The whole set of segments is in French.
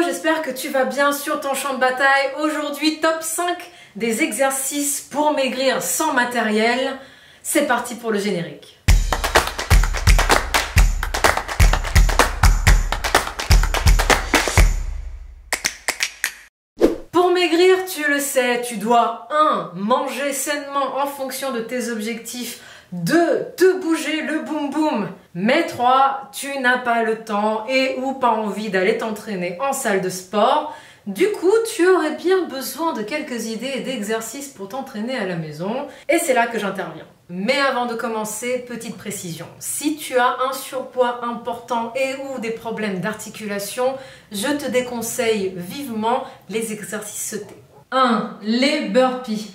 j'espère que tu vas bien sur ton champ de bataille. Aujourd'hui, top 5 des exercices pour maigrir sans matériel. C'est parti pour le générique. Pour maigrir, tu le sais, tu dois 1. Manger sainement en fonction de tes objectifs. 2. Te bouger le boum boum. Mais 3. Tu n'as pas le temps et ou pas envie d'aller t'entraîner en salle de sport. Du coup, tu aurais bien besoin de quelques idées et d'exercices pour t'entraîner à la maison. Et c'est là que j'interviens. Mais avant de commencer, petite précision. Si tu as un surpoids important et ou des problèmes d'articulation, je te déconseille vivement les exercices sautés. 1. Les burpees.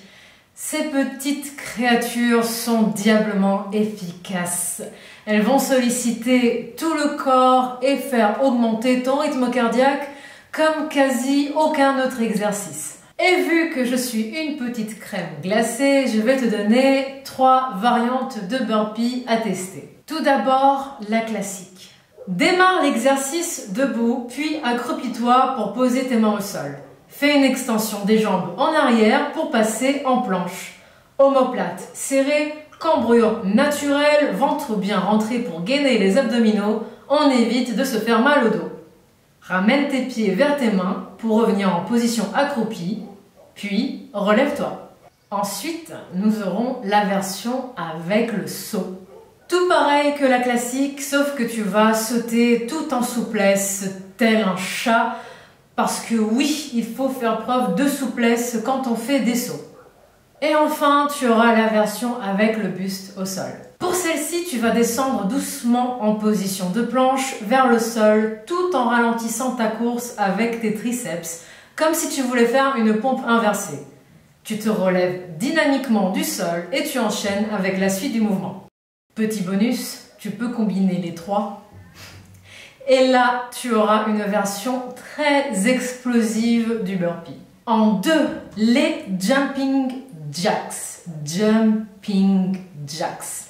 Ces petites créatures sont diablement efficaces. Elles vont solliciter tout le corps et faire augmenter ton rythme cardiaque comme quasi aucun autre exercice. Et vu que je suis une petite crème glacée, je vais te donner 3 variantes de burpees à tester. Tout d'abord, la classique. Démarre l'exercice debout, puis accroupis-toi pour poser tes mains au sol. Fais une extension des jambes en arrière pour passer en planche. Omoplate serrée, cambrure naturelle, ventre bien rentré pour gainer les abdominaux. On évite de se faire mal au dos. Ramène tes pieds vers tes mains pour revenir en position accroupie, puis relève-toi. Ensuite, nous aurons la version avec le saut. Tout pareil que la classique, sauf que tu vas sauter tout en souplesse, tel un chat. Parce que oui, il faut faire preuve de souplesse quand on fait des sauts. Et enfin, tu auras la version avec le buste au sol. Pour celle-ci, tu vas descendre doucement en position de planche vers le sol, tout en ralentissant ta course avec tes triceps, comme si tu voulais faire une pompe inversée. Tu te relèves dynamiquement du sol et tu enchaînes avec la suite du mouvement. Petit bonus, tu peux combiner les 3. Et là, tu auras une version très explosive du burpee. En 2, les jumping jacks. Jumping jacks.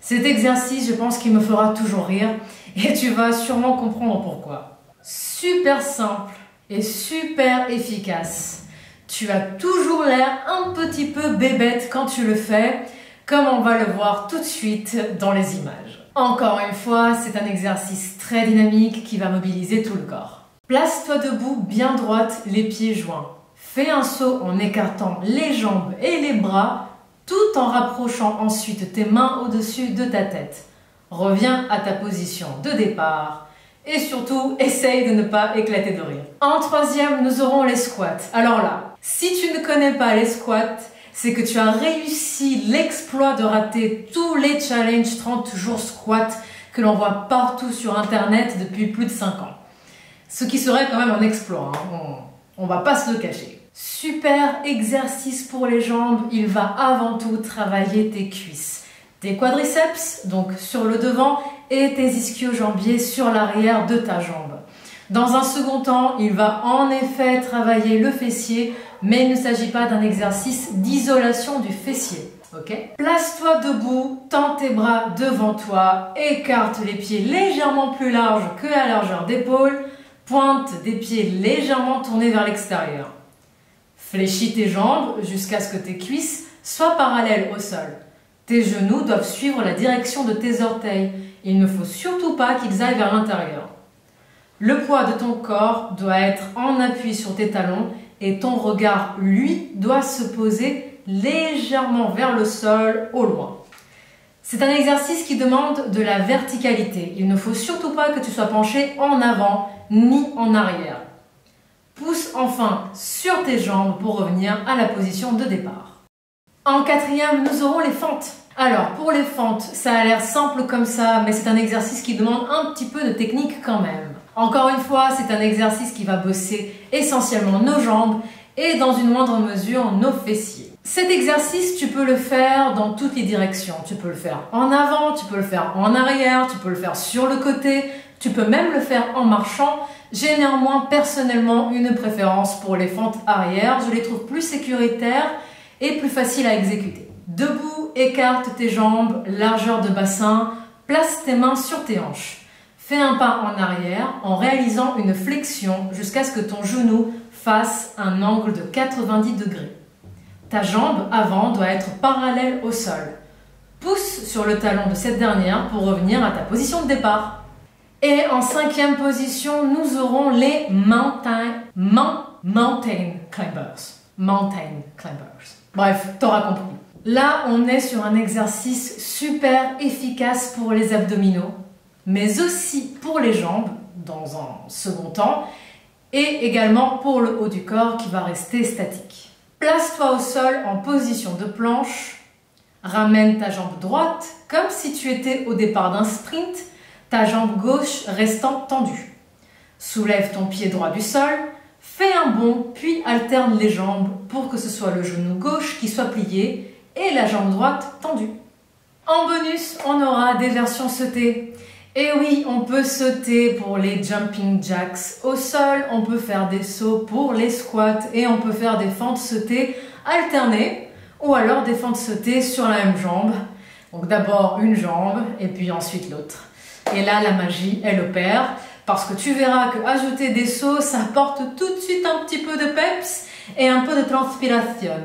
Cet exercice, je pense qu'il me fera toujours rire et tu vas sûrement comprendre pourquoi. Super simple et super efficace. Tu as toujours l'air un petit peu bébête quand tu le fais, comme on va le voir tout de suite dans les images. Encore une fois, c'est un exercice très dynamique qui va mobiliser tout le corps. Place-toi debout bien droite, les pieds joints. Fais un saut en écartant les jambes et les bras, tout en rapprochant ensuite tes mains au-dessus de ta tête. Reviens à ta position de départ et surtout, essaye de ne pas éclater de rire. En 3e, nous aurons les squats. Alors là, si tu ne connais pas les squats, c'est que tu as réussi l'exploit de rater tous les challenges 30 jours squat que l'on voit partout sur internet depuis plus de 5 ans. Ce qui serait quand même un exploit, hein. On va pas se le cacher. Super exercice pour les jambes, il va avant tout travailler tes cuisses. Tes quadriceps, donc sur le devant, et tes ischio-jambiers sur l'arrière de ta jambe. Dans un second temps, il va en effet travailler le fessier, mais il ne s'agit pas d'un exercice d'isolation du fessier. Okay. Place-toi debout, tends tes bras devant toi, écarte les pieds légèrement plus larges que la largeur d'épaule, pointe des pieds légèrement tournés vers l'extérieur. Fléchis tes jambes jusqu'à ce que tes cuisses soient parallèles au sol. Tes genoux doivent suivre la direction de tes orteils. Il ne faut surtout pas qu'ils aillent vers l'intérieur. Le poids de ton corps doit être en appui sur tes talons et ton regard, lui, doit se poser légèrement vers le sol au loin. C'est un exercice qui demande de la verticalité. Il ne faut surtout pas que tu sois penché en avant ni en arrière. Pousse enfin sur tes jambes pour revenir à la position de départ. En 4e, nous aurons les fentes. Alors, pour les fentes, ça a l'air simple comme ça, mais c'est un exercice qui demande un petit peu de technique quand même. Encore une fois, c'est un exercice qui va bosser essentiellement nos jambes et dans une moindre mesure nos fessiers. Cet exercice, tu peux le faire dans toutes les directions. Tu peux le faire en avant, tu peux le faire en arrière, tu peux le faire sur le côté, tu peux même le faire en marchant. J'ai néanmoins personnellement une préférence pour les fentes arrière. Je les trouve plus sécuritaires et plus faciles à exécuter. Debout, écarte tes jambes, largeur de bassin, place tes mains sur tes hanches. Fais un pas en arrière en réalisant une flexion jusqu'à ce que ton genou fasse un angle de 90 degrés. Ta jambe avant doit être parallèle au sol. Pousse sur le talon de cette dernière pour revenir à ta position de départ. Et en 5e position, nous aurons les mountain climbers. Mountain climbers. Bref, t'auras compris. Là, on est sur un exercice super efficace pour les abdominaux, mais aussi pour les jambes, dans un second temps, et également pour le haut du corps qui va rester statique. Place-toi au sol en position de planche, ramène ta jambe droite comme si tu étais au départ d'un sprint, ta jambe gauche restant tendue. Soulève ton pied droit du sol, fais un bond puis alterne les jambes pour que ce soit le genou gauche qui soit plié et la jambe droite tendue. En bonus, on aura des versions sautées. Et oui, on peut sauter pour les jumping jacks au sol, on peut faire des sauts pour les squats et on peut faire des fentes sautées alternées ou alors des fentes sautées sur la même jambe. Donc d'abord une jambe et puis ensuite l'autre. Et là, la magie, elle opère parce que tu verras que ajouter des sauts, ça apporte tout de suite un petit peu de peps et un peu de transpiration.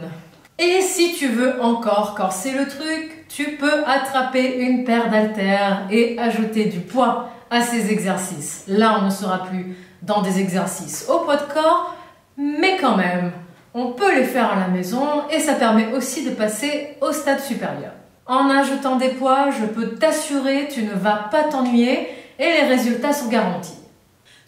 Et si tu veux encore corser le truc, tu peux attraper une paire d'haltères et ajouter du poids à ces exercices. Là, on ne sera plus dans des exercices au poids de corps, mais quand même, on peut les faire à la maison et ça permet aussi de passer au stade supérieur. En ajoutant des poids, je peux t'assurer, tu ne vas pas t'ennuyer et les résultats sont garantis.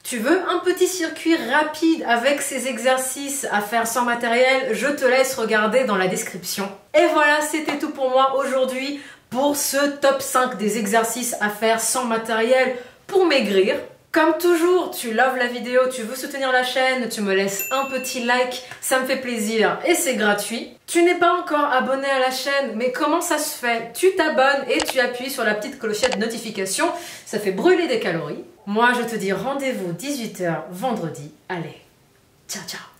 Tu veux un petit circuit rapide avec ces exercices à faire sans matériel? Je te laisse regarder dans la description. Et voilà, c'était tout pour moi aujourd'hui pour ce top 5 des exercices à faire sans matériel pour maigrir. Comme toujours, tu loves la vidéo, tu veux soutenir la chaîne, tu me laisses un petit like, ça me fait plaisir et c'est gratuit. Tu n'es pas encore abonné à la chaîne, mais comment ça se fait? Tu t'abonnes et tu appuies sur la petite clochette de notification, ça fait brûler des calories. Moi, je te dis rendez-vous 18 h vendredi. Allez, ciao ciao!